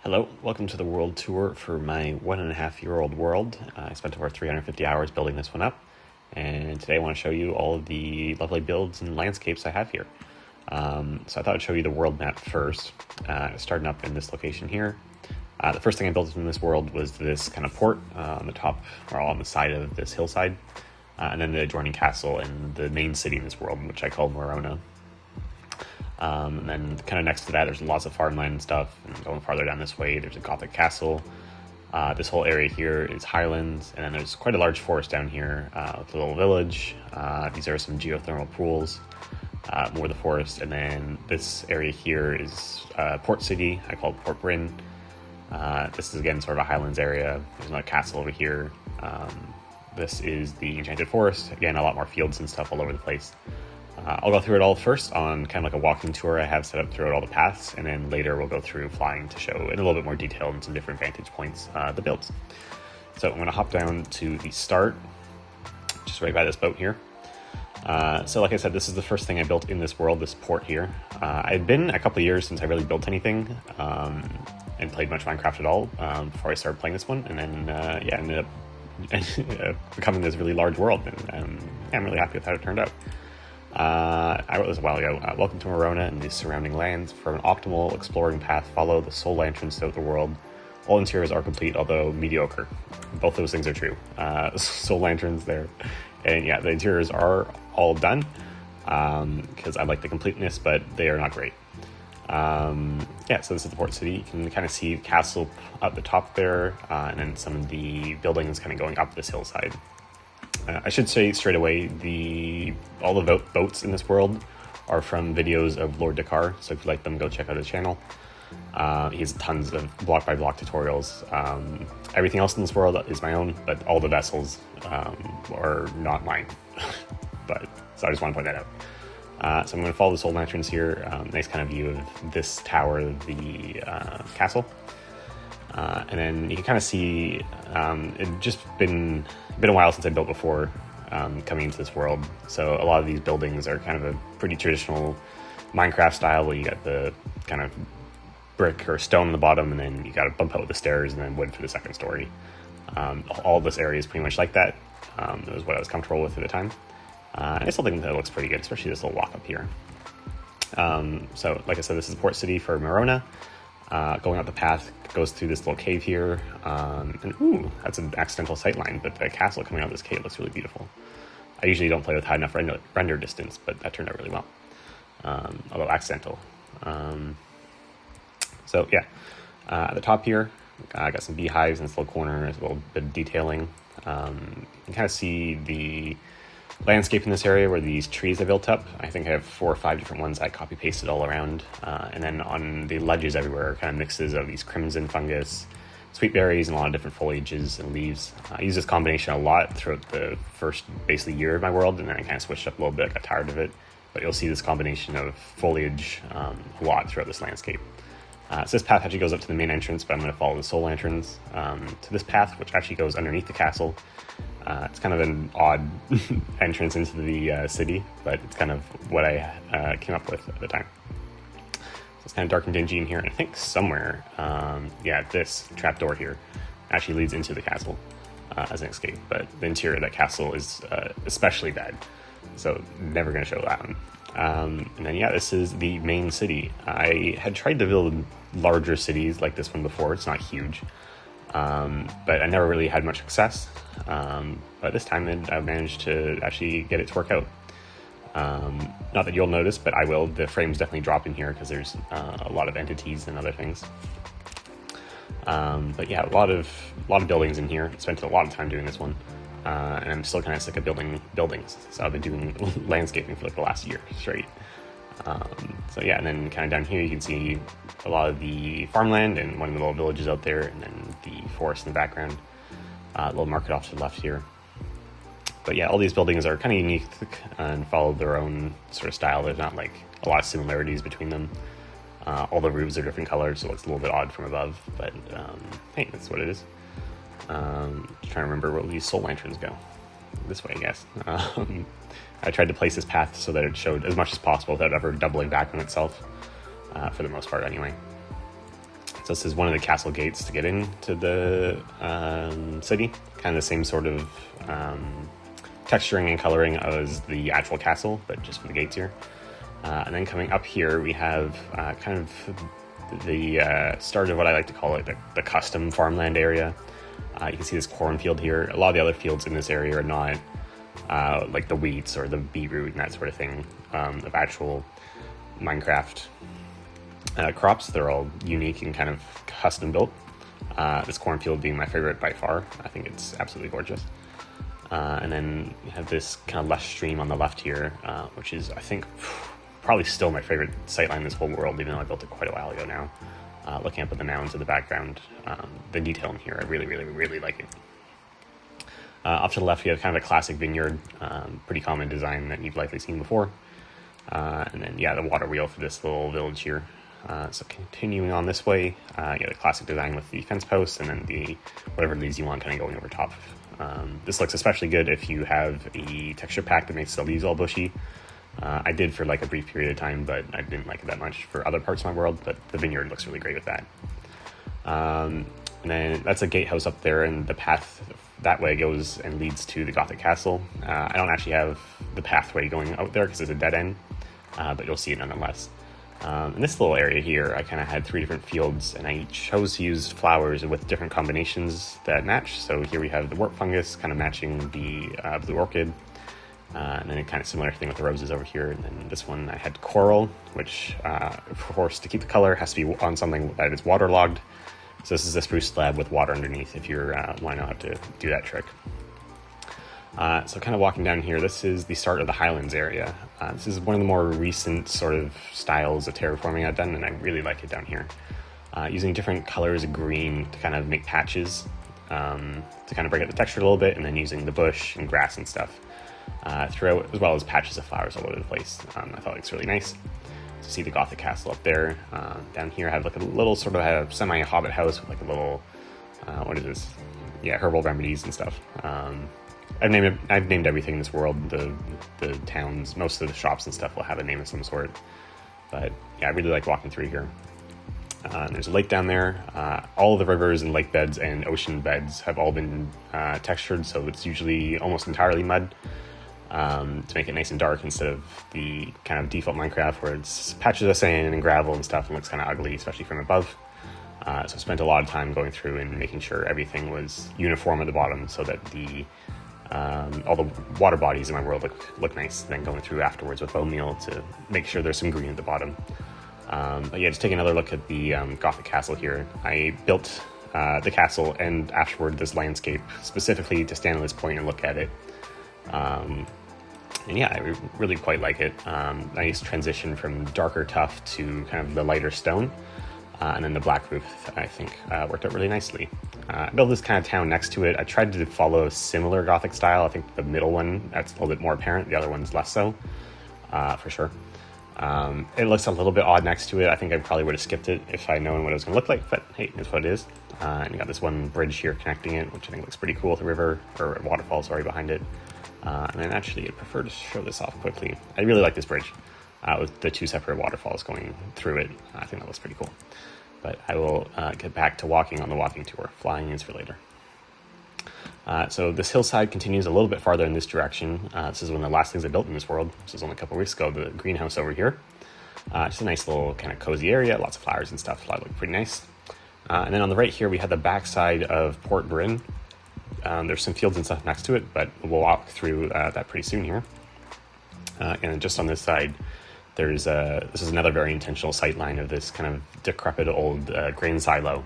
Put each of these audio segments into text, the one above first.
Hello, welcome to the world tour for my 1.5-year-old world. I spent over 350 hours building this one up, and today I want to show you all of the lovely builds and landscapes I have here. So I thought I'd show you the world map first, starting up in this location here. The first thing I built in this world was this kind of port on the top, or on the side of this hillside, and then the adjoining castle and the main city in this world, which I call Morona. And then kind of next to that, there's lots of farmland and stuff. And going farther down this way, there's a Gothic castle. This whole area here is highlands, and then there's quite a large forest down here with a little village. These are some geothermal pools, more of the forest. And then this area here is Port City. I call it Port Bryn. This is again sort of a highlands area. There's another castle over here. This is the Enchanted Forest. Again, a lot more fields and stuff all over the place. I'll go through it all first on kind of like a walking tour I have set up throughout all the paths, and then later we'll go through flying to show in a little bit more detail and some different vantage points the builds. So I'm going to hop down to the start, just right by this boat here. So like I said, this is the first thing I built in this world, this port here. I'd been a couple of years since I really built anything and played much Minecraft at all before I started playing this one, and then ended up becoming this really large world, and I'm really happy with how it turned out. I wrote this a while ago. Welcome to Morona and the surrounding lands. For an optimal exploring path, follow the soul lanterns throughout the world. All interiors are complete, although mediocre. Both those things are true. Soul lanterns there. And yeah, the interiors are all done because I like the completeness, but they are not great. So this is the port city. You can kind of see the castle up the top there, and then some of the buildings kind of going up this hillside. I should say straight away, all the boats in this world are from videos of Lord Dakar, so if you like them, go check out his channel. He has tons of block-by-block tutorials. Everything else in this world is my own, but all the vessels are not mine. So I just want to point that out. So I'm going to follow the soul lanterns here. Nice kind of view of this tower, the castle. And then you can kind of see it just been a while since I built before coming into this world. So a lot of these buildings are kind of a pretty traditional Minecraft style, where you got the kind of brick or stone on the bottom, and then you got to bump out with the stairs and then wood for the second story. All of this area is pretty much like that. It was what I was comfortable with at the time. And I still think that looks pretty good, especially this little walk up here. So like I said, this is Port City for Morona. Going up the path goes through this little cave here, and ooh, that's an accidental sightline, but the castle coming out of this cave looks really beautiful. I usually don't play with high enough render distance, but that turned out really well, although accidental. At the top here, I got some beehives in this little corner. There's a little bit of detailing. You can kind of see the landscape in this area where these trees I built up. I think I have 4 or 5 different ones I copy pasted all around, and then on the ledges everywhere are kind of mixes of these crimson fungus, sweet berries, and a lot of different foliages and leaves. I use this combination a lot throughout the first basically year of my world, and then I kind of switched up a little bit. I got tired of it, but you'll see this combination of foliage a lot throughout this landscape. So this path actually goes up to the main entrance, but I'm going to follow the soul lanterns to this path, which actually goes underneath the castle. It's kind of an odd entrance into the city, but it's kind of what I came up with at the time. So it's kind of dark and dingy in here, and I think somewhere, this trapdoor here actually leads into the castle as an escape, but the interior of that castle is especially bad, so never going to show that one. And then this is the main city. I had tried to build larger cities like this one before. It's not huge, but I never really had much success. But this time I managed to actually get it to work out. Not that you'll notice, but I will. The frames definitely drop in here because there's a lot of entities and other things. A lot of buildings in here. I spent a lot of time doing this one. And I'm still kind of sick of building buildings, so I've been doing landscaping for like the last year straight. And then kind of down here you can see a lot of the farmland and one of the little villages out there, and then the forest in the background, a little market off to the left here. But all these buildings are kind of unique and follow their own sort of style. There's not like a lot of similarities between them. All the roofs are different colors, so it looks a little bit odd from above, but hey, that's what it is. Just trying to remember where these soul lanterns go. This way, I guess. I tried to place this path so that it showed as much as possible without ever doubling back on itself, for the most part anyway. So this is one of the castle gates to get into the city. Kind of the same sort of texturing and coloring as the actual castle, but just for the gates here. And then coming up here, we have kind of the start of what I like to call it the custom farmland area. You can see this cornfield here. A lot of the other fields in this area are not like the wheats or the beetroot and that sort of thing of actual Minecraft crops. They're all unique and kind of custom built. This cornfield being my favorite by far. I think it's absolutely gorgeous. And then you have this kind of lush stream on the left here, which is, I think, probably still my favorite sightline in this whole world, even though I built it quite a while ago now. Looking up at the mounds in the background, the detail in here, I really, really, really like it. Off to the left, we have kind of a classic vineyard, pretty common design that you've likely seen before. And then, yeah, the water wheel for this little village here. So continuing on this way, yeah, the classic design with the fence posts and then the whatever leaves you want kind of going over top. This looks especially good if you have a texture pack that makes the leaves all bushy. I did for like a brief period of time, but I didn't like it that much for other parts of my world, but the vineyard looks really great with that. And then that's a gatehouse up there, and the path that way goes and leads to the Gothic castle. I don't actually have the pathway going out there because it's a dead end, but you'll see it nonetheless. In this little area here, I kind of had 3 different fields, and I chose to use flowers with different combinations that match. So here we have the wart fungus kind of matching the blue orchid, and then a kind of similar thing with the roses over here. And then this one I had coral, which of course to keep the color has to be on something that is waterlogged. So this is a spruce slab with water underneath if you're want to know how to do that trick. So kind of walking down here, this is the start of the Highlands area. This is one of the more recent sort of styles of terraforming I've done, and I really like it down here. Using different colors of green to kind of make patches to kind of break up the texture a little bit, and then using the bush and grass and stuff throughout, as well as patches of flowers all over the place. I thought it looks really nice. To see the Gothic castle up there. Down here I have like a little sort of a semi-hobbit house with like a little, what is this? Yeah, herbal remedies and stuff. I've named everything in this world. The towns, most of the shops and stuff will have a name of some sort. But yeah, I really like walking through here. There's a lake down there. All of the rivers and lake beds and ocean beds have all been textured, so it's usually almost entirely mud. To make it nice and dark instead of the kind of default Minecraft where it's patches of sand and gravel and stuff and looks kind of ugly, especially from above. So I spent a lot of time going through and making sure everything was uniform at the bottom so that the all the water bodies in my world look nice. Then going through afterwards with bone meal to make sure there's some green at the bottom. But yeah, just take another look at the Gothic castle here. I built the castle and afterward this landscape specifically to stand on this point and look at it. And yeah, I really quite like it. Nice transition from darker tuff to kind of the lighter stone. And then the black roof, I think, worked out really nicely. I built this kind of town next to it. I tried to follow a similar Gothic style. I think the middle one, that's a little bit more apparent. The other one's less so, for sure. It looks a little bit odd next to it. I think I probably would have skipped it if I'd known what it was going to look like, but hey, it's what it is. And you got this one bridge here connecting it, which I think looks pretty cool with a river, or a waterfall, sorry, behind it. And then actually, I'd prefer to show this off quickly. I really like this bridge with the 2 separate waterfalls going through it. I think that looks pretty cool. But I will get back to walking on the walking tour. Flying is for later. So this hillside continues a little bit farther in this direction. This is one of the last things I built in this world. This was only a couple weeks ago, the greenhouse over here. Just a nice little kind of cozy area, lots of flowers and stuff. That look pretty nice. And then on the right here, we have the backside of Port Bryn. There's some fields and stuff next to it, but we'll walk through that pretty soon here. And just on this side, there's this is another very intentional sight line of this kind of decrepit old grain silo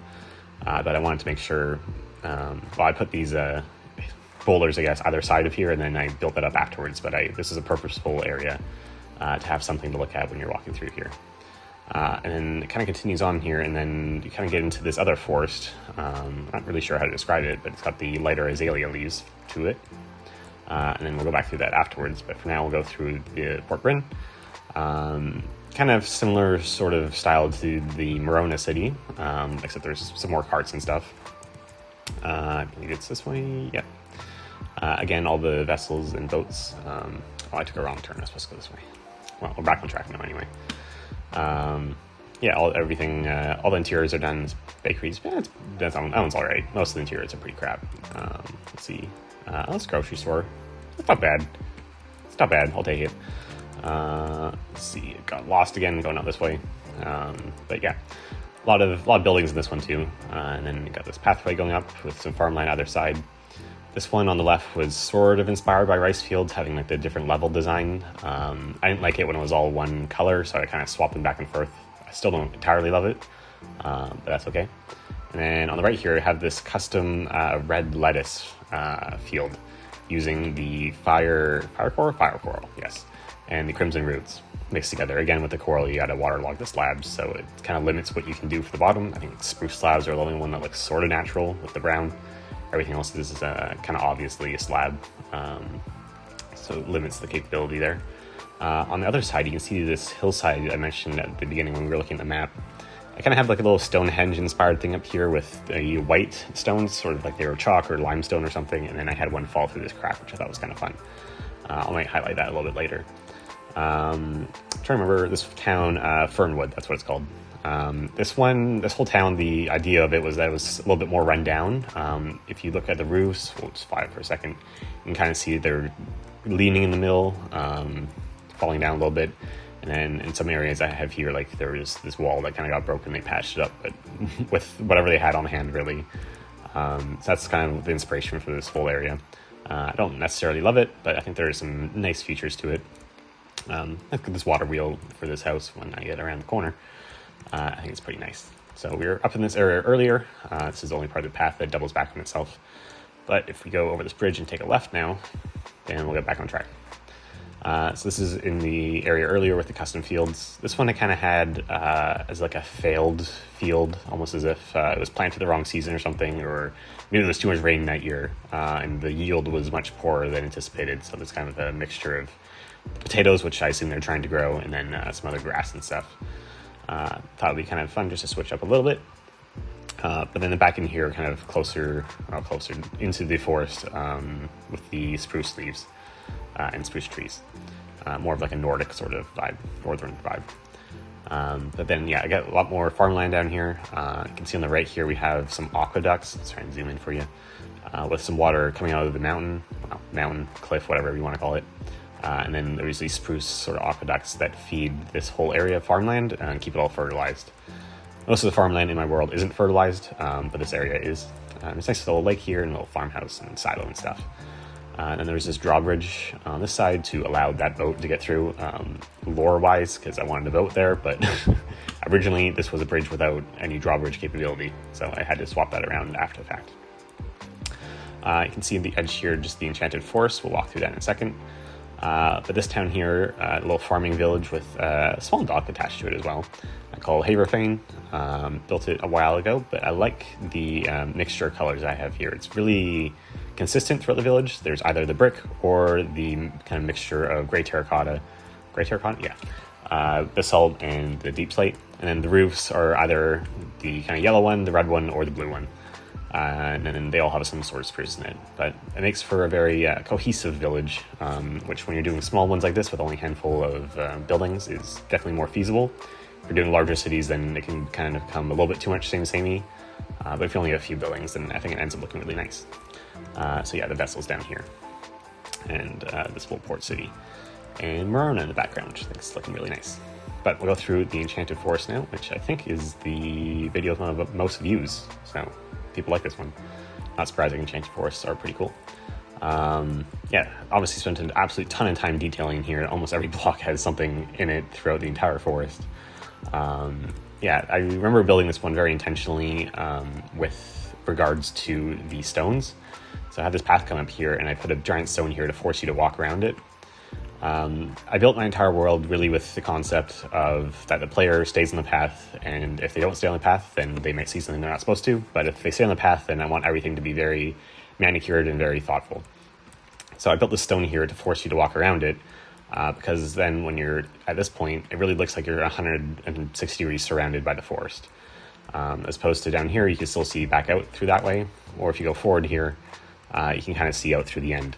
that I wanted to make sure. Well, I put these boulders, I guess, either side of here, and then I built that up afterwards. But this is a purposeful area to have something to look at when you're walking through here. And then it kind of continues on here, and then you kind of get into this other forest. I'm not really sure how to describe it, but it's got the lighter azalea leaves to it. And then we'll go back through that afterwards. But for now, we'll go through the Port Bryn. Kind of similar sort of style to the Morona city, except there's some more carts and stuff. I believe it's this way. Yeah. Again, all the vessels and boats. I took a wrong turn. I was supposed to go this way. Well, we're back on track now anyway. yeah, everything, all the interiors are done. This bakeries, that one's all right. Most of the interiors are pretty crap. Let's see. This grocery store, it's not bad. It's not bad. I'll take it. Let's see. It got lost again going out this way. But yeah, a lot of buildings in this one too. And then you got this pathway going up with some farmland either side. This one on the left was sort of inspired by rice fields, having like the different level design. I didn't like it when it was all one color, so I kind of swapped them back and forth. I still don't entirely love it, but that's okay. And then on the right here, I have this custom red lettuce field using the fire coral, yes, and the crimson roots mixed together. Again, with the coral, you got to waterlog the slabs, so it kind of limits what you can do for the bottom. I think spruce slabs are the only one that looks sort of natural with the brown. Everything else is kind of obviously a slab, so it limits the capability there. On the other side, you can see this hillside I mentioned at the beginning when we were looking at the map. I kind of have like a little Stonehenge-inspired thing up here with the white stones, sort of like they were chalk or limestone or something, and then I had one fall through this crack, which I thought was kind of fun. I might highlight that a little bit later. I'm trying to remember this town, Fernwood, that's what it's called. This whole town, the idea of it was that it was a little bit more run down. If you look at the roofs, we'll just fly it for a second, you can kind of see they're leaning in the middle, falling down a little bit. And then in some areas I have here, like there was this wall that kind of got broken, they patched it up, but with whatever they had on hand, really. So that's kind of the inspiration for this whole area. I don't necessarily love it, but I think there are some nice features to it. I've got this water wheel for this house when I get around the corner. I think it's pretty nice. So we were up in this area earlier. This is the only part of the path that doubles back on itself. But if we go over this bridge and take a left now, then we'll get back on track. So this is in the area earlier with the custom fields. This one I kind of had as like a failed field, almost as if it was planted the wrong season or something, or maybe there was too much rain that year, and the yield was much poorer than anticipated. So there's kind of a mixture of potatoes, which I assume they're trying to grow, and then some other grass and stuff. Thought it would be kind of fun just to switch up a little bit. But then the back in here, kind of closer into the forest with the spruce leaves and spruce trees. More of like a Nordic sort of vibe, northern vibe. But then, yeah, I got a lot more farmland down here. You can see on the right here we have some aqueducts. Let's try and zoom in for you. With some water coming out of the mountain, cliff, whatever you want to call it. And then there's these spruce sort of aqueducts that feed this whole area of farmland and keep it all fertilized. Most of the farmland in my world isn't fertilized, but this area is. There's a nice little lake here and a little farmhouse and silo and stuff. And then there's this drawbridge on this side to allow that boat to get through, lore-wise, because I wanted to boat there, but originally this was a bridge without any drawbridge capability, so I had to swap that around after the fact. You can see the edge here, just the enchanted forest. We'll walk through that in a second. But this town here, a little farming village with a small dock attached to it as well. I call Haverfane. Built it a while ago, but I like the mixture of colors I have here. It's really consistent throughout the village. There's either the brick or the kind of mixture of gray terracotta, basalt and the deep slate. And then the roofs are either the kind of yellow one, the red one, or the blue one. And then they all have some sort of spruce in it. But it makes for a very cohesive village, which when you're doing small ones like this with only a handful of buildings is definitely more feasible. If you're doing larger cities, then it can kind of become a little bit too much samey. But if you only have a few buildings, then I think it ends up looking really nice. So yeah, the vessel's down here. And this little port city. And Marona in the background, which I think is looking really nice. But we'll go through the Enchanted Forest now, which I think is the video with most views. So people like this one. Not surprising, Enchanted Forests are pretty cool. Yeah, obviously spent an absolute ton of time detailing here. Almost every block has something in it throughout the entire forest. Yeah, I remember building this one very intentionally with regards to the stones. So I have this path come up here, and I put a giant stone here to force you to walk around it. I built my entire world really with the concept of that the player stays on the path, and if they don't stay on the path, then they might see something they're not supposed to. But if they stay on the path, then I want everything to be very manicured and very thoughtful. So I built this stone here to force you to walk around it, because then when you're at this point, it really looks like you're 160 degrees surrounded by the forest. As opposed to down here, you can still see back out through that way, or if you go forward here, you can kind of see out through the end.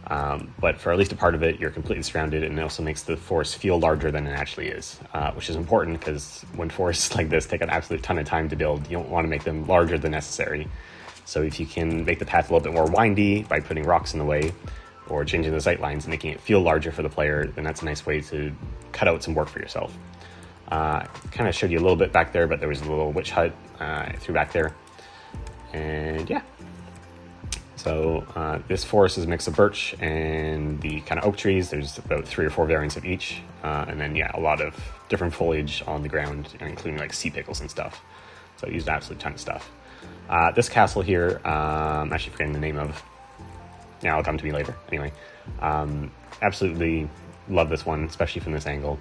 But for at least a part of it, you're completely surrounded, and it also makes the forest feel larger than it actually is, which is important because when forests like this take an absolute ton of time to build, you don't want to make them larger than necessary. So if you can make the path a little bit more windy by putting rocks in the way or changing the sight lines and making it feel larger for the player, then that's a nice way to cut out some work for yourself. Kind of showed you a little bit back there, but there was a little witch hut I threw back there. And yeah. So this forest is a mix of birch and the kind of oak trees. There's about 3 or 4 variants of each. And then, yeah, a lot of different foliage on the ground, including like sea pickles and stuff. So I used an absolute ton of stuff. This castle here, I'm actually forgetting the name of. Yeah, it'll come to me later. Anyway, absolutely love this one, especially from this angle.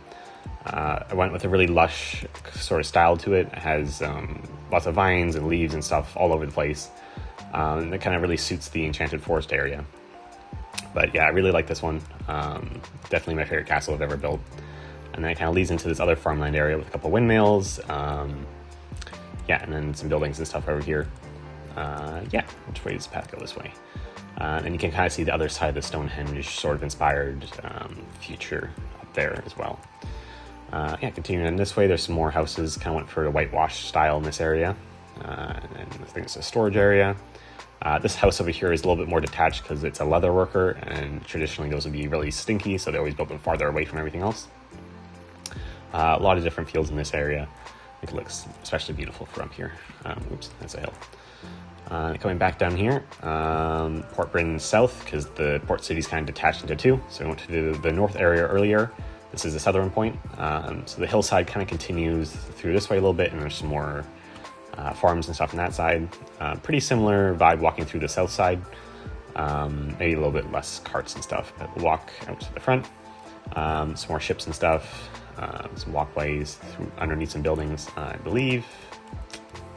I went with a really lush sort of style to it. It has lots of vines and leaves and stuff all over the place. And it kind of really suits the Enchanted Forest area. But yeah, I really like this one. Definitely my favorite castle I've ever built. And then it kind of leads into this other farmland area with a couple windmills. Yeah, and then some buildings and stuff over here. Yeah, which way does the path go? This way? And you can kind of see the other side of the Stonehenge sort of inspired future up there as well. Yeah, continuing in this way, there's some more houses. Kind of went for a whitewash style in this area. And I think it's a storage area. This house over here is a little bit more detached because it's a leather worker, and traditionally those would be really stinky, so they always built them farther away from everything else. A lot of different fields in this area. I think it looks especially beautiful from up here. Oops, that's a hill. Coming back down here, Port Bryn South, because the port city's kind of detached into 2. So we went to the north area earlier. This is the southern point. So the hillside kind of continues through this way a little bit, and there's some more farms and stuff on that side. Pretty similar vibe walking through the south side. Maybe a little bit less carts and stuff, but we'll walk out to the front. Some more ships and stuff. Some walkways through underneath some buildings, I believe.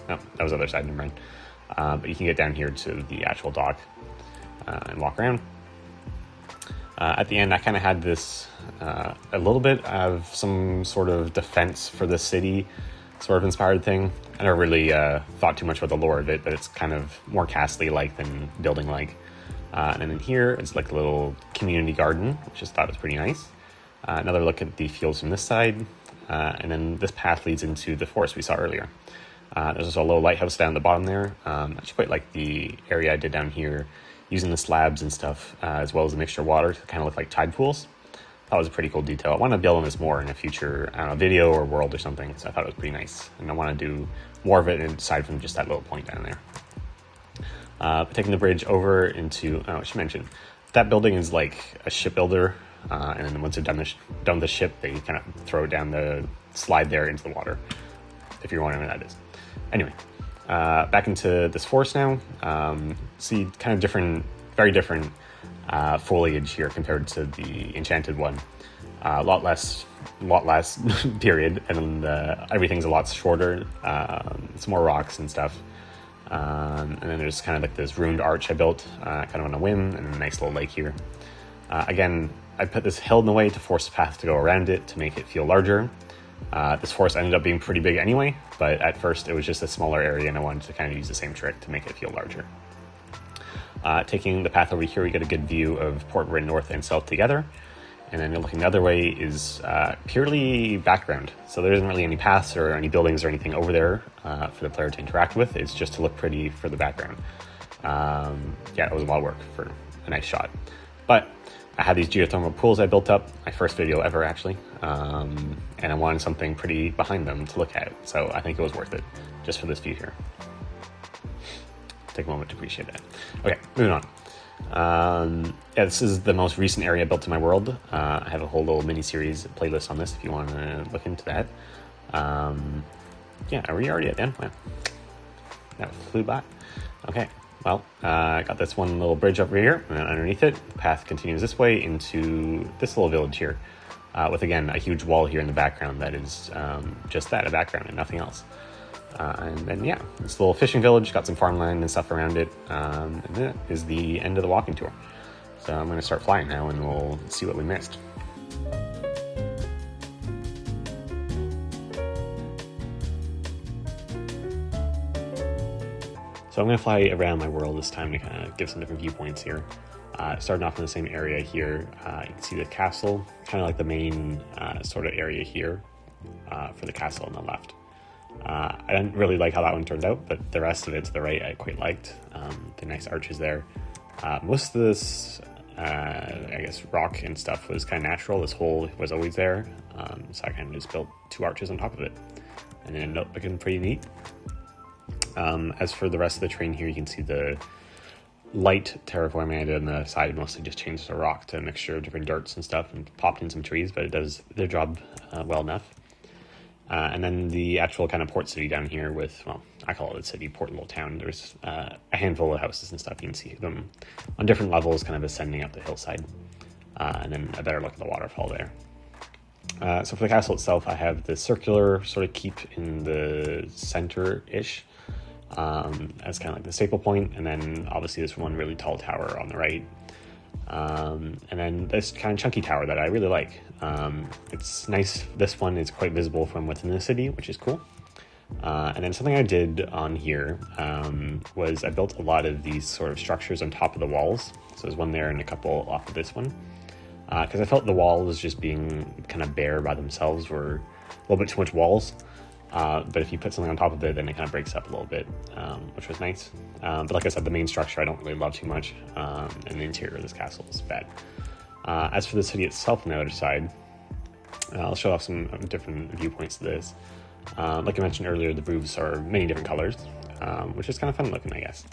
No, that was the other side, never mind. But you can get down here to the actual dock and walk around. At the end, I kind of had this a little bit of some sort of defense for the city sort of inspired thing. I never really thought too much about the lore of it, but it's kind of more castle-like than building-like. And then in here, it's like a little community garden, which I just thought was pretty nice. Another look at the fields from this side. And then this path leads into the forest we saw earlier. There's also a low lighthouse down the bottom there. I actually quite like the area I did down here, using the slabs and stuff, as well as the mixture of water to kind of look like tide pools. That was a pretty cool detail. I want to build on this more in a future, I don't know, video or world or something, so I thought it was pretty nice. And I want to do more of it aside from just that little point down there. But taking the bridge over into, I should mention, that building is like a shipbuilder, and then once they're done the ship, they kind of throw it down the slide there into the water, if you're wondering what that is. Anyway, back into this forest now. See kind of different, very different foliage here compared to the enchanted one. A lot less period, and everything's a lot shorter. It's more rocks and stuff. And then there's kind of like this ruined arch I built kind of on a whim, and a nice little lake here. Again, I put this hill in the way to force the path to go around it to make it feel larger. This forest ended up being pretty big anyway, but at first it was just a smaller area, and I wanted to kind of use the same trick to make it feel larger. Taking the path over here, we get a good view of Port Bryn North and South together. And then looking the other way is purely background. So there isn't really any paths or any buildings or anything over there for the player to interact with. It's just to look pretty for the background. Yeah, it was a lot of work for a nice shot. But I had these geothermal pools I built up, my first video ever actually. And I wanted something pretty behind them to look at. So I think it was worth it just for this view here. Take a moment to appreciate that. Okay, moving on. Yeah, this is the most recent area built to my world. I have a whole little mini-series playlist on this if you want to look into that. Yeah, are we already at the end? Wow. That flew by. Okay, well, I got this one little bridge over here, and then underneath it, the path continues this way into this little village here, with, again, a huge wall here in the background that is just that, a background and nothing else. And then, yeah, this little fishing village, got some farmland and stuff around it, and that is the end of the walking tour. So I'm going to start flying now, and we'll see what we missed. So I'm going to fly around my world this time to kind of give some different viewpoints here. Starting off in the same area here, you can see the castle, kind of like the main sort of area here for the castle on the left. I didn't really like how that one turned out, but the rest of it to the right I quite liked. The nice arches there. Most of this, I guess, rock and stuff was kind of natural. This hole was always there, so I kind of just built 2 arches on top of it, and it ended up looking pretty neat. As for the rest of the terrain here, you can see the light terraforming I did on the side. Mostly just changed the rock to a mixture of different dirts and stuff and popped in some trees, but it does their job well enough. And then the actual kind of port city down here with, well, I call it a city, port little town. There's a handful of houses and stuff. You can see them on different levels kind of ascending up the hillside. And then a better look at the waterfall there. So for the castle itself, I have the circular sort of keep in the center-ish as kind of like the staple point, and then obviously this one really tall tower on the right. And then this kind of chunky tower that I really like. It's nice. This one is quite visible from within the city, which is cool. And then something I did on here was I built a lot of these sort of structures on top of the walls. So there's one there and a couple off of this one. Because I felt the walls just being kind of bare by themselves were a little bit too much walls. But if you put something on top of it, then it kind of breaks up a little bit, which was nice. But like I said, the main structure I don't really love too much, and the interior of this castle is bad. As for the city itself on the other side, I'll show off some different viewpoints to this. Like I mentioned earlier, the roofs are many different colors, which is kind of fun looking, I guess.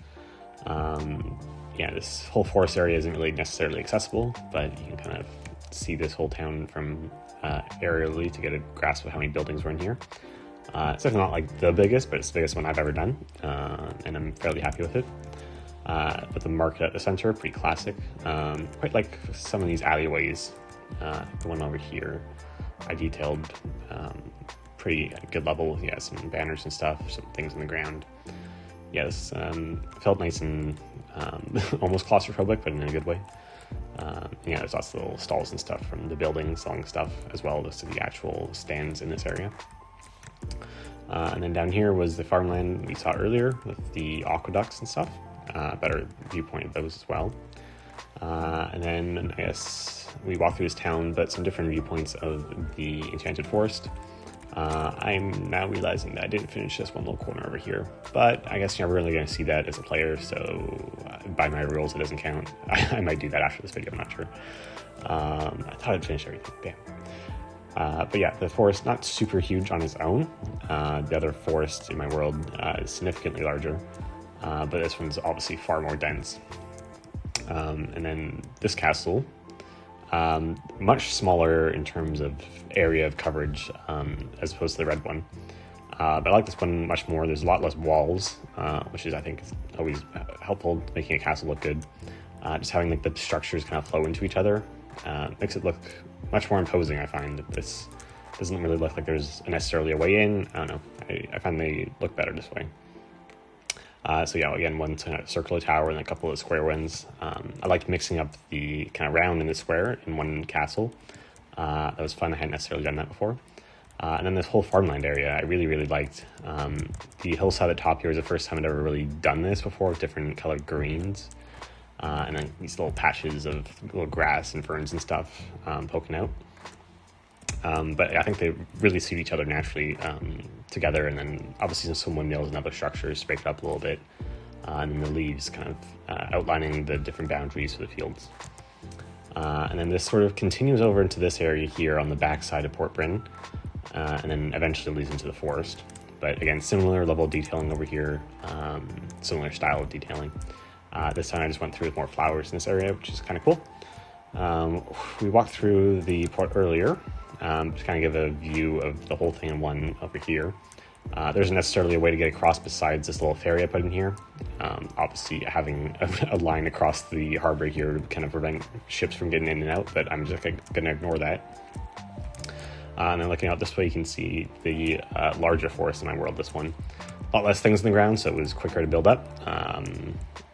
Yeah, this whole forest area isn't really necessarily accessible, but you can kind of see this whole town from aerially to get a grasp of how many buildings were in here. It's definitely not like the biggest, but it's the biggest one I've ever done, and I'm fairly happy with it. But the market at the center, pretty classic. Quite like some of these alleyways. The one over here, I detailed pretty good level. Yeah, some banners and stuff, some things on the ground. Yeah, this felt nice and almost claustrophobic, but in a good way. Yeah, there's lots of little stalls and stuff from the buildings selling stuff, as well as to the actual stands in this area. And then down here was the farmland we saw earlier with the aqueducts and stuff. Better viewpoint of those as well. And then I guess we walked through this town, but some different viewpoints of the Enchanted Forest. I'm now realizing that I didn't finish this one little corner over here, but I guess you're never really going to see that as a player, so by my rules it doesn't count. I might do that after this video, I'm not sure. I thought I'd finish everything, damn. But yeah, the forest, not super huge on its own. The other forest in my world is significantly larger, but this one's obviously far more dense. And then this castle, much smaller in terms of area of coverage as opposed to the red one. But I like this one much more. There's a lot less walls, which is, I think, is always helpful, making a castle look good. Just having like the structures kind of flow into each other makes it look much more imposing. I find that this doesn't really look like there's necessarily a way in. I don't know. I find they look better this way. So yeah, again, one circular tower and a couple of square ones. I liked mixing up the kind of round and the square in one castle. That was fun. I hadn't necessarily done that before. And then this whole farmland area, I really, really liked. The hillside at the top here was the first time I'd ever really done this before, with different colored greens. And then these little patches of little grass and ferns and stuff poking out. But I think they really suit each other naturally together, and then obviously some windmills and other structures break it up a little bit, and then the leaves kind of outlining the different boundaries for the fields. And then this sort of continues over into this area here on the back side of Port Bryn, and then eventually leads into the forest. But again, similar level of detailing over here, similar style of detailing. This time I just went through with more flowers in this area, which is kind of cool. We walked through the port earlier, to kind of give a view of the whole thing in one over here. There isn't necessarily a way to get across besides this little ferry I put in here. Obviously having a line across the harbor here to kind of prevent ships from getting in and out, but I'm just going to ignore that. And then looking out this way, you can see the larger forest in my world, this one. A lot less things in the ground, so it was quicker to build up,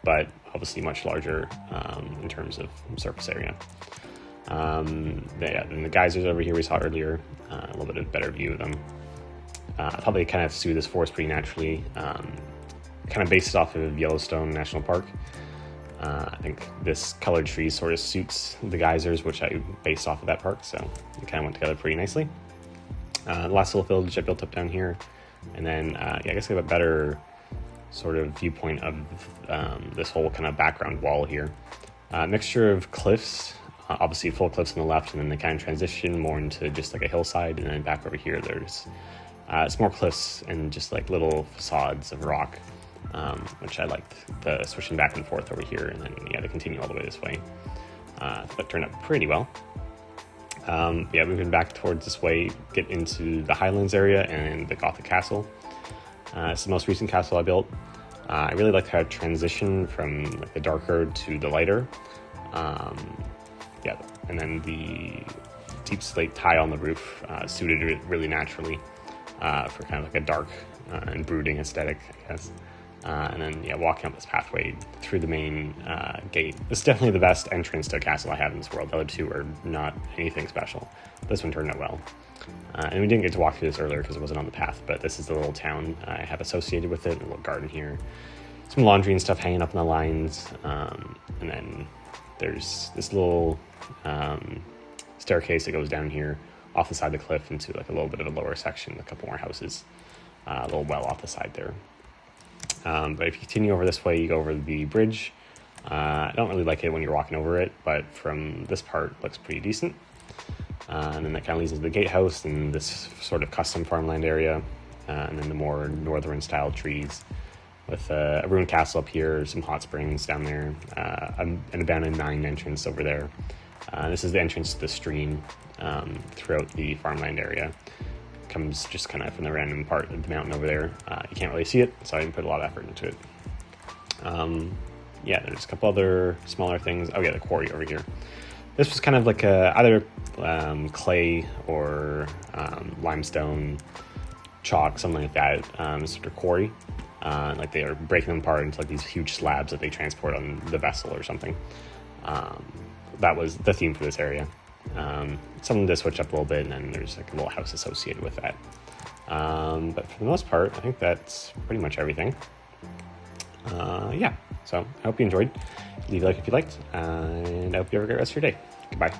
but obviously much larger in terms of surface area. And the geysers over here we saw earlier, a little bit of a better view of them. I thought they kind of suit this forest pretty naturally, kind of based off of Yellowstone National Park. I think this colored tree sort of suits the geysers, which I based off of that park, so it kind of went together pretty nicely. The last little village I built up down here, and then yeah, I guess I have a better sort of viewpoint of this whole kind of background wall here. Mixture of cliffs, obviously full cliffs on the left, and then they kind of transition more into just like a hillside, and then back over here there's it's more cliffs and just like little facades of rock, which I liked the switching back and forth over here, and then yeah, to continue all the way this way. That turned out pretty well. Yeah, moving back towards this way, get into the Highlands area and the Gothic Castle. It's the most recent castle I built. I really like how it transitioned from like the darker to the lighter. Yeah, and then the deep slate tile on the roof suited it really naturally for kind of like a dark and brooding aesthetic, I guess. And then yeah, walking up this pathway through the main gate. This is definitely the best entrance to a castle I have in this world. The other two are not anything special. This one turned out well. And we didn't get to walk through this earlier because it wasn't on the path, but this is the little town I have associated with it, a little garden here. Some laundry and stuff hanging up on the lines. And then there's this little staircase that goes down here off the side of the cliff into like a little bit of a lower section, a couple more houses, a little well off the side there. But if you continue over this way, you go over the bridge. I don't really like it when you're walking over it, but from this part, it looks pretty decent. And then that kind of leads into the gatehouse and this sort of custom farmland area, and then the more northern style trees with a ruined castle up here, some hot springs down there, an abandoned mine entrance over there. This is the entrance to the stream throughout the farmland area. Comes just kind of from the random part of the mountain over there. You can't really see it, so I didn't put a lot of effort into it. Yeah, there's a couple other smaller things. Oh yeah, the quarry over here. This was kind of like either clay or limestone, chalk, something like that, sort of quarry. Like they are breaking them apart into like these huge slabs that they transport on the vessel or something. That was the theme for this area. Something to switch up a little bit, and then there's like a little house associated with that. But for the most part, I think that's pretty much everything. Yeah, so I hope you enjoyed. Leave a like if you liked, and I hope you have a great rest of your day. Goodbye.